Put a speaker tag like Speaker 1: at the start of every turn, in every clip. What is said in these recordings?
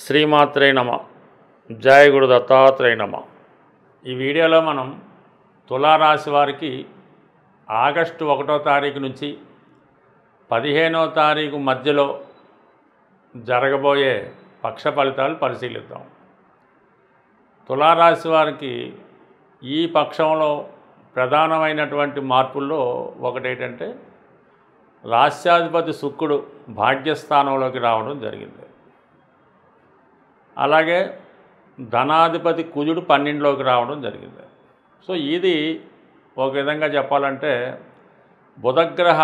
Speaker 1: శ్రీమాత్రే నమ. జయ గురు దత్తాత్రేయ నమ. ఈ వీడియోలో మనం తులారాశి వారికి ఆగస్టు 1వ తారీఖు నుంచి 15వ తారీఖు మధ్యలో జరగబోయే పక్ష ఫలితాలు పరిశీలిద్దాం. తులారాశి వారికి ఈ పక్షంలో ప్రధానమైనటువంటి మార్పుల్లో ఒకటేంటంటే రాశ్యాధిపతి శుక్రుడు భాగ్యస్థానంలోకి రావడం జరిగింది. అలాగే ధనాధిపతి కుజుడు 12లోకి రావడం జరిగింది. సో ఇది ఒక విధంగా చెప్పాలంటే బుధగ్రహ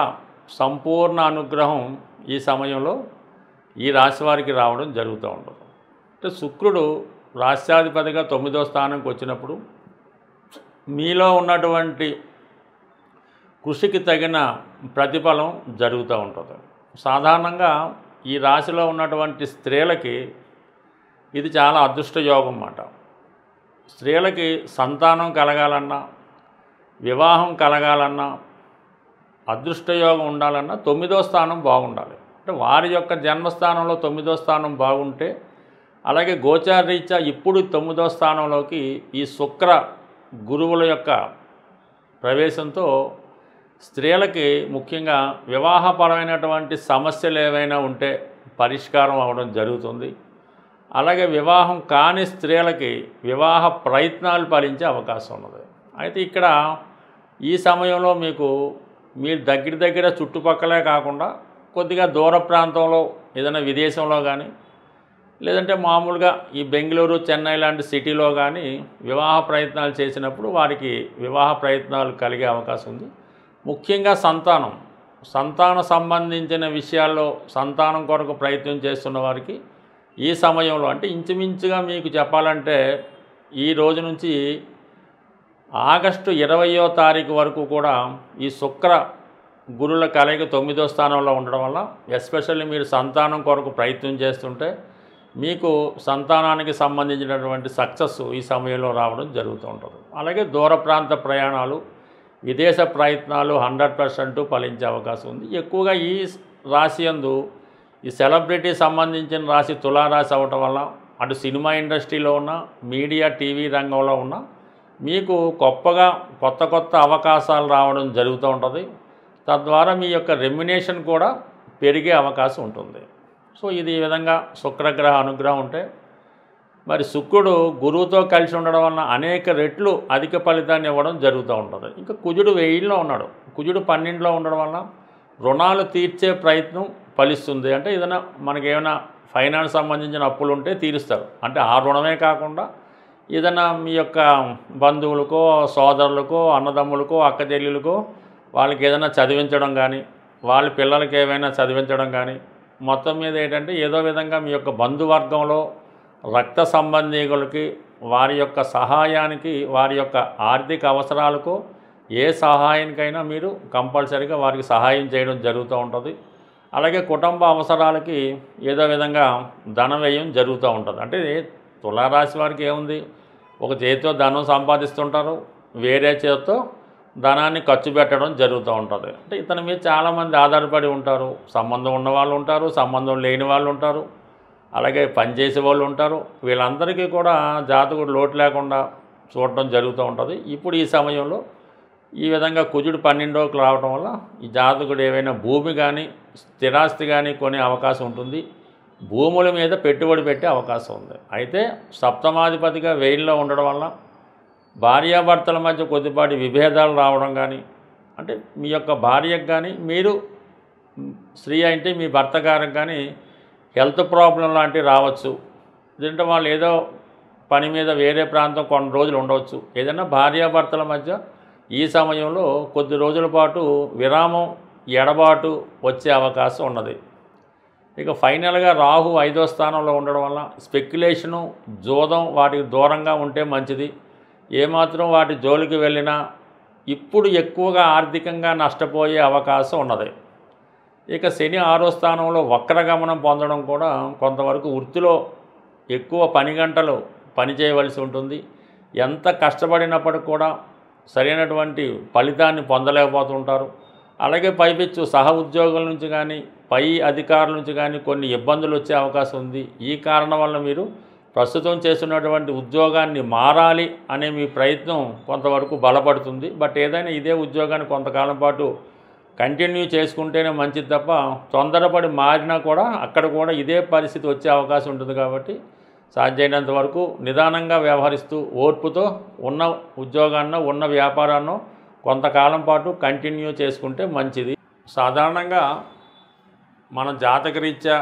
Speaker 1: సంపూర్ణ అనుగ్రహం ఈ సమయంలో ఈ రాశి వారికి రావడం జరుగుతూ ఉంటుంది. అంటే శుక్రుడు రాశ్యాధిపతిగా 9వ స్థానంకి వచ్చినప్పుడు మీలో ఉన్నటువంటి కృషికి తగిన ప్రతిఫలం జరుగుతూ ఉంటుంది. సాధారణంగా ఈ రాశిలో ఉన్నటువంటి స్త్రీలకి ఇది చాలా అదృష్టయోగం అన్నమాట. స్త్రీలకి సంతానం కలగాలన్నా, వివాహం కలగాలన్నా, అదృష్టయోగం ఉండాలన్నా 9వ స్థానం బాగుండాలి. అంటే వారి యొక్క జన్మస్థానంలో 9వ స్థానం బాగుంటే, అలాగే గోచారరీత్యా ఇప్పుడు 9వ స్థానంలోకి ఈ శుక్ర గురువుల యొక్క ప్రవేశంతో స్త్రీలకి ముఖ్యంగా వివాహపరమైనటువంటి సమస్యలు ఏవైనా ఉంటే పరిష్కారం అవ్వడం జరుగుతుంది. అలాగే వివాహం కాని స్త్రీలకి వివాహ ప్రయత్నాలు ఫలించే అవకాశం ఉన్నది. అయితే ఇక్కడ ఈ సమయంలో మీరు దగ్గర చుట్టుపక్కలే కాకుండా కొద్దిగా దూర ప్రాంతంలో ఏదైనా విదేశంలో కానీ లేదంటే మామూలుగా ఈ బెంగళూరు, చెన్నై లాంటి సిటీలో కానీ వివాహ ప్రయత్నాలు చేసినప్పుడు వారికి వివాహ ప్రయత్నాలు కలిగే అవకాశం ఉంది. ముఖ్యంగా సంతాన సంబంధించిన విషయాల్లో సంతానం కొరకు ప్రయత్నం చేస్తున్న వారికి ఈ సమయంలో అంటే ఇంచుమించుగా మీకు చెప్పాలంటే ఈ రోజు నుంచి ఆగస్టు 20వ తారీఖు వరకు కూడా ఈ శుక్ర గురుల కలయిక 9వ స్థానంలో ఉండడం వల్ల ఎస్పెషల్లీ మీరు సంతానం కొరకు ప్రయత్నం చేస్తుంటే మీకు సంతానానికి సంబంధించినటువంటి సక్సెస్ ఈ సమయంలో రావడం జరుగుతూ ఉంటుంది. అలాగే దూర ప్రాంత ప్రయాణాలు, విదేశ ప్రయత్నాలు 100% ఫలించే అవకాశం ఉంది. ఎక్కువగా ఈ రాశి యందు ఈ సెలబ్రిటీ సంబంధించిన రాశి తులారాశి అవ్వటం వల్ల అటు సినిమా ఇండస్ట్రీలో ఉన్న, మీడియా టీవీ రంగంలో ఉన్న మీకు కొత్త అవకాశాలు రావడం జరుగుతూ ఉంటుంది. తద్వారా మీ యొక్క రెమ్యునేషన్ కూడా పెరిగే అవకాశం ఉంటుంది. సో ఇది ఈ విధంగా శుక్రగ్రహ అనుగ్రహం ఉంటే, మరి శుక్రుడు గురువుతో కలిసి ఉండడం వలన అనేక రెట్లు అధిక ఫలితాన్ని ఇవ్వడం జరుగుతూ ఉంటుంది. ఇంకా కుజుడు 1000లో ఉన్నాడు. కుజుడు 12లో ఉండడం వలన రుణాలు తీర్చే ప్రయత్నం ఫలిస్తుంది. అంటే ఏదైనా మనకేమైనా ఫైనాన్స్ సంబంధించిన అప్పులు ఉంటే తీరుస్తారు. అంటే ఆ రుణమే కాకుండా ఏదైనా మీ యొక్క బంధువులకో, సోదరులకో, అన్నదమ్ములకో, అక్క చెల్లెలకో వాళ్ళకి ఏదైనా చదివించడం కానీ, వాళ్ళ పిల్లలకి ఏమైనా చదివించడం కానీ, మొత్తం మీద ఏంటంటే ఏదో విధంగా మీ యొక్క బంధువర్గంలో రక్త సంబంధీకులకి వారి యొక్క సహాయానికి, వారి యొక్క ఆర్థిక అవసరాలకు ఏ సహాయానికైనా మీరు కంపల్సరీగా వారికి సహాయం చేయడం జరుగుతూ ఉంటుంది. అలాగే కుటుంబ అవసరాలకి ఏదో విధంగా ధన వ్యయం జరుగుతూ ఉంటుంది. అంటే తులారాశి వారికి ఏముంది, ఒక చేతితో ధనం సంపాదిస్తుంటారు, వేరే చేతితో ధనాన్ని ఖర్చు పెట్టడం జరుగుతూ ఉంటుంది. అంటే ఇతని మీద చాలామంది ఆధారపడి ఉంటారు. సంబంధం ఉన్నవాళ్ళు ఉంటారు, సంబంధం లేని వాళ్ళు ఉంటారు, అలాగే పనిచేసే వాళ్ళు ఉంటారు. వీళ్ళందరికీ కూడా జాతకుడు లోటు లేకుండా చూడటం జరుగుతూ ఉంటుంది. ఇప్పుడు ఈ సమయంలో ఈ విధంగా కుజుడు 12లోకి రావడం వల్ల ఈ జాతకుడు ఏవైనా భూమి కానీ స్థిరాస్తి కానీ కొనే అవకాశం ఉంటుంది. భూముల మీద పెట్టుబడి పెట్టే అవకాశం ఉంది. అయితే సప్తమాధిపతిగా 1000లో ఉండడం వల్ల భార్యాభర్తల మధ్య కొద్దిపాటి విభేదాలు రావడం కానీ, అంటే మీ యొక్క భార్యకు కానీ, మీరు స్త్రీ అంటే మీ భర్త గారికి కానీ హెల్త్ ప్రాబ్లం లాంటివి రావచ్చు. ఎందుకంటే వాళ్ళు ఏదో పని మీద వేరే ప్రాంతం కొన్ని రోజులు ఉండవచ్చు. ఏదైనా భార్యాభర్తల మధ్య ఈ సమయంలో కొద్ది రోజుల పాటు విరామం, ఎడబాటు వచ్చే అవకాశం ఉన్నది. ఇక ఫైనల్గా రాహు 5వ స్థానంలో ఉండడం వల్ల స్పెక్యులేషను, జోదం వాటికి దూరంగా ఉంటే మంచిది. ఏమాత్రం వాటి జోలికి వెళ్ళినా ఇప్పుడు ఎక్కువగా ఆర్థికంగా నష్టపోయే అవకాశం ఉన్నది. ఇక శని 6వ స్థానంలో వక్రగమనం పొందడం కూడా కొంతవరకు వృత్తిలో ఎక్కువ పని గంటలు పనిచేయవలసి ఉంటుంది. ఎంత కష్టపడినప్పటికి కూడా సరైనటువంటి ఫలితాన్ని పొందలేకపోతుంటారు. అలాగే పైపెచ్చు సహ ఉద్యోగుల నుంచి కానీ పై అధికారుల నుంచి కానీ కొన్ని ఇబ్బందులు వచ్చే అవకాశం ఉంది. ఈ కారణం వల్ల మీరు ప్రస్తుతం చేస్తున్నటువంటి ఉద్యోగాన్ని మారాలి అనే మీ ప్రయత్నం కొంతవరకు బలపడుతుంది. బట్ ఏదైనా ఇదే ఉద్యోగాన్ని కొంతకాలం పాటు కంటిన్యూ చేసుకుంటేనే మంచిది తప్ప తొందరపడి మారినా కూడా అక్కడ కూడా ఇదే పరిస్థితి వచ్చే అవకాశం ఉంటుంది. కాబట్టి సాధ్యమైనంత వరకు నిదానంగా వ్యవహరిస్తూ ఓర్పుతో ఉన్న ఉద్యోగాన్నో ఉన్న వ్యాపారాన్నో కొంతకాలం పాటు కంటిన్యూ చేసుకుంటే మంచిది. సాధారణంగా మన జాతకరీత్యా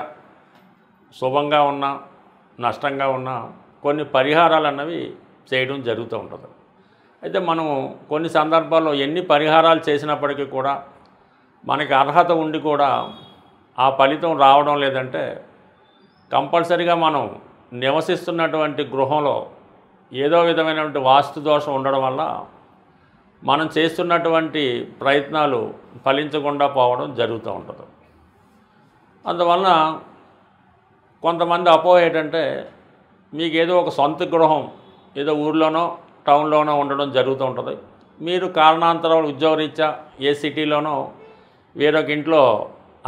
Speaker 1: శుభంగా ఉన్న నష్టంగా ఉన్న కొన్ని పరిహారాలు అన్నవి చేయడం జరుగుతూ ఉంటుంది. అయితే మనం కొన్ని సందర్భాల్లో ఎన్ని పరిహారాలు చేసినప్పటికీ కూడా మనకి అర్హత ఉండి కూడా ఆ ఫలితం రావడం లేదంటే కంపల్సరీగా మనం నివసిస్తున్నటువంటి గృహంలో ఏదో విధమైనటువంటి వాస్తు దోషం ఉండడం వల్ల మనం చేస్తున్నటువంటి ప్రయత్నాలు ఫలించకుండా పోవడం జరుగుతూ ఉంటుంది. అందువలన కొంతమంది అపోహ ఏంటంటే మీకు ఏదో ఒక సొంత గృహం ఏదో ఊర్లోనో టౌన్లోనో ఉండడం జరుగుతూ ఉంటుంది. మీరు కారణాంతరాలు ఉద్యోగరీత్యా ఏ సిటీలోనో వేరొక ఇంట్లో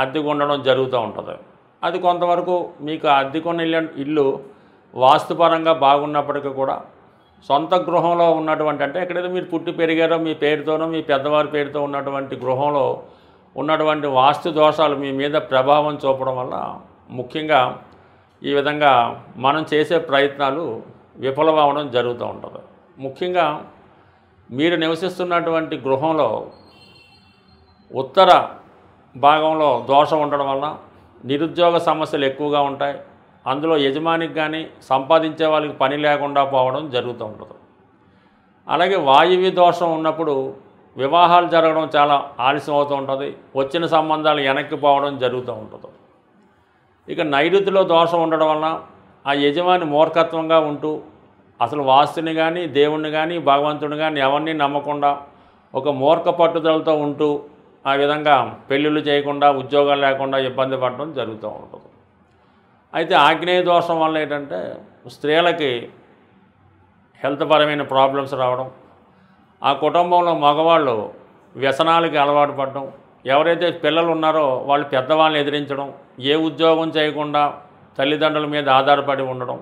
Speaker 1: అద్దెకు ఉండడం జరుగుతూ ఉంటుంది. అది కొంతవరకు మీకు అద్దెకున్న ఇల్లు వాస్తుపరంగా బాగున్నప్పటికీ కూడా సొంత గృహంలో ఉన్నటువంటి అంటే ఎక్కడైతే మీరు పుట్టి పెరిగారో మీ పేరుతోనో మీ పెద్దవారి పేరుతో ఉన్నటువంటి గృహంలో ఉన్నటువంటి వాస్తు దోషాలు మీ మీద ప్రభావం చూపడం వల్ల ముఖ్యంగా ఈ విధంగా మనం చేసే ప్రయత్నాలు విఫలమవడం జరుగుతూ ఉంటుంది. ముఖ్యంగా మీరు నివసిస్తున్నటువంటి గృహంలో ఉత్తర భాగంలో దోషం ఉండడం వల్ల నిరుద్యోగ సమస్యలు ఎక్కువగా ఉంటాయి. అందులో యజమానికి కానీ సంపాదించే వాళ్ళకి పని లేకుండా పోవడం జరుగుతూ ఉంటుంది. అలాగే వాయువ్య దోషం ఉన్నప్పుడు వివాహాలు జరగడం చాలా ఆలస్యం అవుతూ ఉంటుంది. వచ్చిన సంబంధాలు వెనక్కి పోవడం జరుగుతూ ఉంటుంది. ఇక నైరుతిలో దోషం ఉండడం వలన ఆ యజమాని మూర్ఖత్వంగా ఉంటూ అసలు వాస్తుని కానీ దేవుణ్ణి కానీ భగవంతుని కానీ ఎవరిని నమ్మకుండా ఒక మూర్ఖ పట్టుదలతో ఉంటూ ఆ విధంగా పెళ్ళిళ్ళు చేయకుండా ఉద్యోగాలు లేకుండా ఇబ్బంది పడడం జరుగుతూ ఉంటుంది. అయితే ఆగ్నేయ దోషం వల్ల ఏంటంటే స్త్రీలకి హెల్త్ పరమైన ప్రాబ్లమ్స్ రావడం, ఆ కుటుంబంలో మగవాళ్ళు వ్యసనాలకి అలవాటు పడడం, ఎవరైతే పిల్లలు ఉన్నారో వాళ్ళు పెద్దవాళ్ళని ఎదిరించడం, ఏ ఉద్యోగం చేయకుండా తల్లిదండ్రుల మీద ఆధారపడి ఉండడం,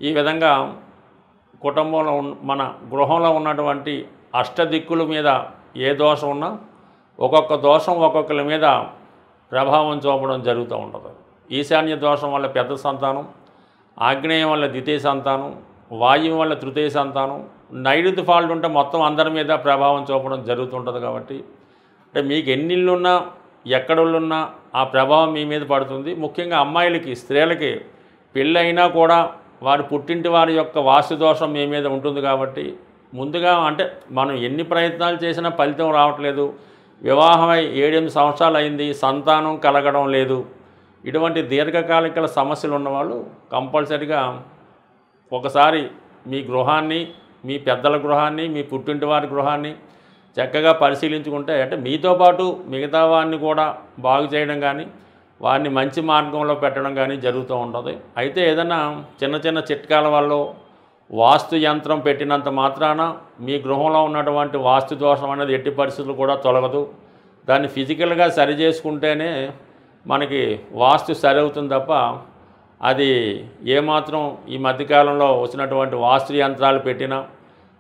Speaker 1: ఈ విధంగా కుటుంబంలో మన గృహంలో ఉన్నటువంటి అష్టదిక్కుల మీద ఏ దోషం ఉన్నా ఒక్కొక్క దోషం ఒక్కొక్కరి మీద ప్రభావం చూపడం జరుగుతూ ఉంటుంది. ఈశాన్య దోషం వల్ల పెద్ద సంతానం, ఆగ్నేయం వల్ల ద్వితీయ సంతానం, వాయువు వల్ల తృతీయ సంతానం, నైరుతి ఫాల్ట్ ఉంటే మొత్తం అందరి మీద ప్రభావం చూపడం జరుగుతుంటుంది. కాబట్టి అంటే మీకు ఎన్ని ఇళ్ళున్నా ఎక్కడున్నా ఆ ప్రభావం మీ మీద పడుతుంది. ముఖ్యంగా అమ్మాయిలకి స్త్రీలకి పెళ్ళైనా కూడా వారి పుట్టింటి వారి యొక్క వాస్తు దోషం మీ మీద ఉంటుంది. కాబట్టి ముందుగా అంటే మనం ఎన్ని ప్రయత్నాలు చేసినా ఫలితం రావట్లేదు, వివాహమై 7-8 సంవత్సరాలు అయింది, సంతానం కలగడం లేదు, ఇటువంటి దీర్ఘకాలిక సమస్యలు ఉన్నవాళ్ళు కంపల్సరిగా ఒకసారి మీ గృహాన్ని, మీ పెద్దల గృహాన్ని, మీ పుట్టింటి వారి గృహాన్ని చక్కగా పరిశీలించుకుంటే అంటే మీతో పాటు మిగతా వారిని కూడా బాగు చేయడం కానీ వారిని మంచి మార్గంలో పెట్టడం కానీ జరుగుతూ ఉంటుంది. అయితే ఏదైనా చిన్న చిన్న చిట్కాల వల్ల వాస్తు యంత్రం పెట్టినంత మాత్రాన మీ గృహంలో ఉన్నటువంటి వాస్తు దోషం అనేది ఎట్టి పరిస్థితులు కూడా తొలగదు. దాన్ని ఫిజికల్గా సరి చేసుకుంటేనే మనకి వాస్తు సరి అవుతుంది తప్ప అది ఏమాత్రం ఈ మధ్యకాలంలో వచ్చినటువంటి వాస్తు యంత్రాలు పెట్టినా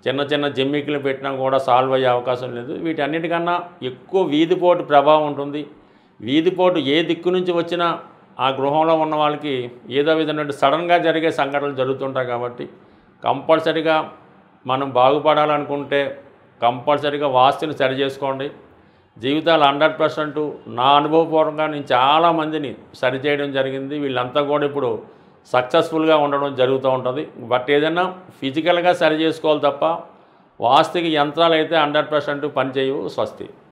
Speaker 1: చిన్న చిన్న జిమ్మికులు పెట్టినా కూడా సాల్వ్ అయ్యే అవకాశం లేదు. వీటన్నిటికన్నా ఎక్కువ వీధిపోటు ప్రభావం ఉంటుంది. వీధిపోటు ఏ దిక్కు నుంచి వచ్చినా ఆ గృహంలో ఉన్న వాళ్ళకి ఏదో విధంగా సడన్గా జరిగే సంఘటనలు జరుగుతుంటాయి. కాబట్టి కంపల్సరీగా మనం బాగుపడాలనుకుంటే కంపల్సరీగా వాస్తుని సరి చేసుకోండి. జీవితాలు 100% నా అనుభవపూర్వకంగా నేను చాలామందిని సరిచేయడం జరిగింది. వీళ్ళంతా కూడా ఇప్పుడు సక్సెస్ఫుల్గా ఉండడం జరుగుతూ ఉంటుంది. బట్ ఏదైనా ఫిజికల్గా సరి చేసుకోవాలి తప్ప వాస్తుకి యంత్రాలు అయితే 100% పనిచేయవు. స్వస్తి.